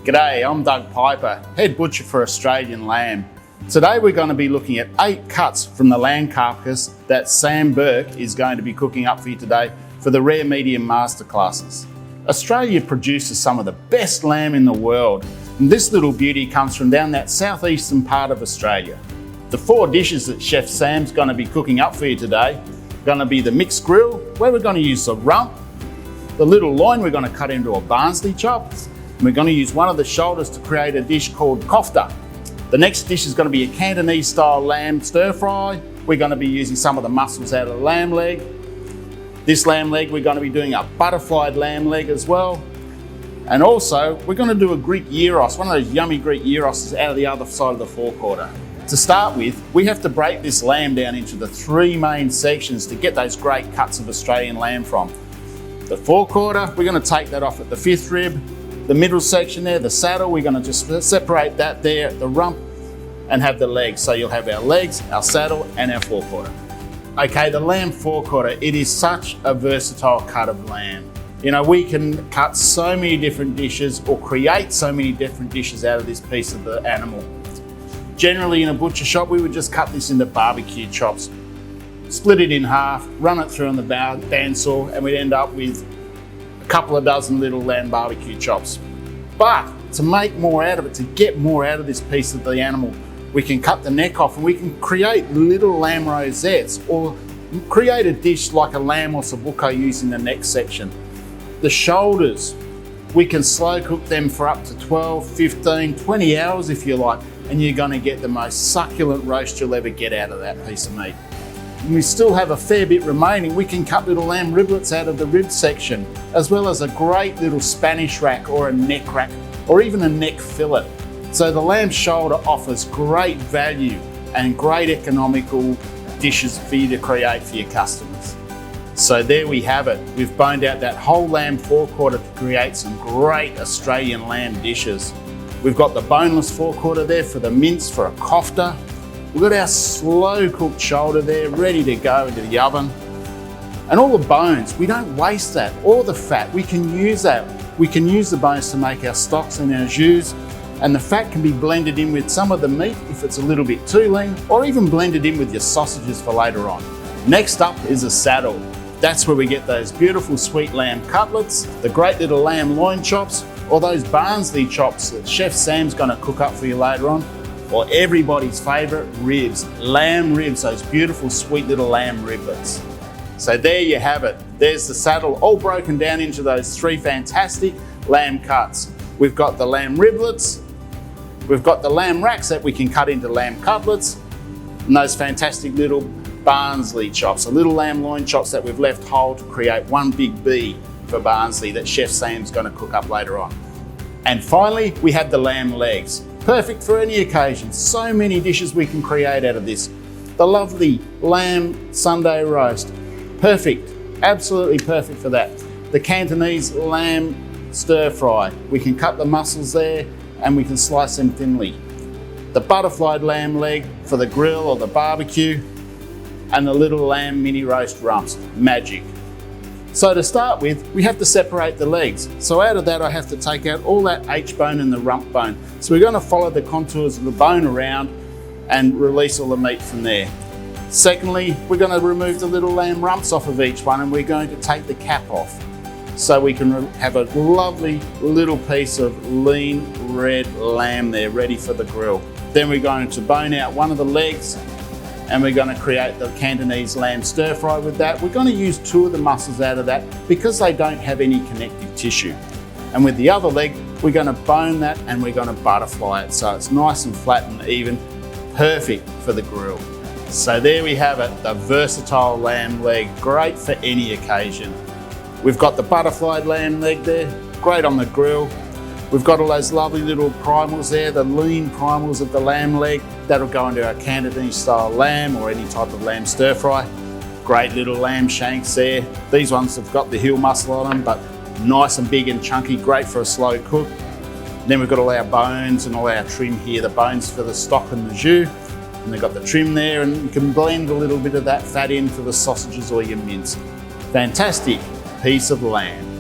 G'day, I'm Doug Piper, head butcher for Australian Lamb. Today we're going to be looking at 8 cuts from the lamb carcass that Sam Burke is going to be cooking up for you today for the Rare Medium Masterclasses. Australia produces some of the best lamb in the world, and this little beauty comes from down that southeastern part of Australia. The 4 dishes that Chef Sam's going to be cooking up for you today are going to be the mixed grill, where we're going to use the rump, the little loin we're going to cut into a Barnsley chop, and we're going to use one of the shoulders to create a dish called kofta. The next dish is going to be a Cantonese style lamb stir fry. We're going to be using some of the muscles out of the lamb leg. This lamb leg, we're going to be doing a butterflied lamb leg as well. And also, we're going to do a Greek gyros, one of those yummy Greek gyros out of the other side of the forequarter. To start with, we have to break this lamb down into the 3 main sections to get those great cuts of Australian lamb from. The forequarter, we're going to take that off at the 5th rib. The middle section there, the saddle, we're going to just separate that there at the rump and have the legs. So you'll have our legs, our saddle and our forequarter. Okay, the lamb forequarter, it is such a versatile cut of lamb. You know, we can cut so many different dishes or create so many different dishes out of this piece of the animal. Generally in a butcher shop, we would just cut this into barbecue chops, split it in half, run it through on the bandsaw, and we'd end up with a couple of dozen little lamb barbecue chops. But to make more out of it, to get more out of this piece of the animal, we can cut the neck off and we can create little lamb rosettes or create a dish like a lamb ossobuco using the neck section. The shoulders, we can slow cook them for up to 12, 15, 20 hours if you like, and you're going to get the most succulent roast you'll ever get out of that piece of meat. And we still have a fair bit remaining. We can cut little lamb riblets out of the rib section, as well as a great little Spanish rack or a neck rack, or even a neck fillet. So the lamb shoulder offers great value and great economical dishes for you to create for your customers. So there we have it. We've boned out that whole lamb forequarter to create some great Australian lamb dishes. We've got the boneless forequarter there for the mince for a kofta. We've got our slow cooked shoulder there ready to go into the oven. And all the bones, we don't waste that. All the fat, we can use that. We can use the bones to make our stocks and our jus, and the fat can be blended in with some of the meat if it's a little bit too lean, or even blended in with your sausages for later on. Next up is a saddle. That's where we get those beautiful sweet lamb cutlets, the great little lamb loin chops, or those Barnsley chops that Chef Sam's gonna cook up for you later on, or everybody's favorite ribs, lamb ribs, those beautiful sweet little lamb riblets. So there you have it. There's the saddle all broken down into those 3 fantastic lamb cuts. We've got the lamb riblets, we've got the lamb racks that we can cut into lamb cutlets, and those fantastic little Barnsley chops, the little lamb loin chops that we've left whole to create one big B for Barnsley that Chef Sam's going to cook up later on. And finally, we have the lamb legs. Perfect for any occasion. So many dishes we can create out of this. The lovely lamb Sunday roast. Perfect, absolutely perfect for that. The Cantonese lamb stir fry. We can cut the muscles there and we can slice them thinly. The butterflied lamb leg for the grill or the barbecue, and the little lamb mini roast rumps. Magic. So to start with, we have to separate the legs. So out of that, I have to take out all that H-bone and the rump bone. So we're going to follow the contours of the bone around and release all the meat from there. Secondly, we're going to remove the little lamb rumps off of each one, and we're going to take the cap off, so we can have a lovely little piece of lean red lamb there ready for the grill. Then we're going to bone out one of the legs, and we're going to create the Cantonese lamb stir fry with that. We're going to use 2 of the muscles out of that because they don't have any connective tissue. And with the other leg, we're going to bone that and we're going to butterfly it so it's nice and flat and even, perfect for the grill. So there we have it, the versatile lamb leg, great for any occasion. We've got the butterflied lamb leg there, great on the grill. We've got all those lovely little primals there, the lean primals of the lamb leg. That'll go into our Cantonese style lamb or any type of lamb stir fry. Great little lamb shanks there. These ones have got the heel muscle on them, but nice and big and chunky, great for a slow cook. Then we've got all our bones and all our trim here, the bones for the stock and the jus. And they've got the trim there, and you can blend a little bit of that fat in for the sausages or your mince. Fantastic piece of lamb.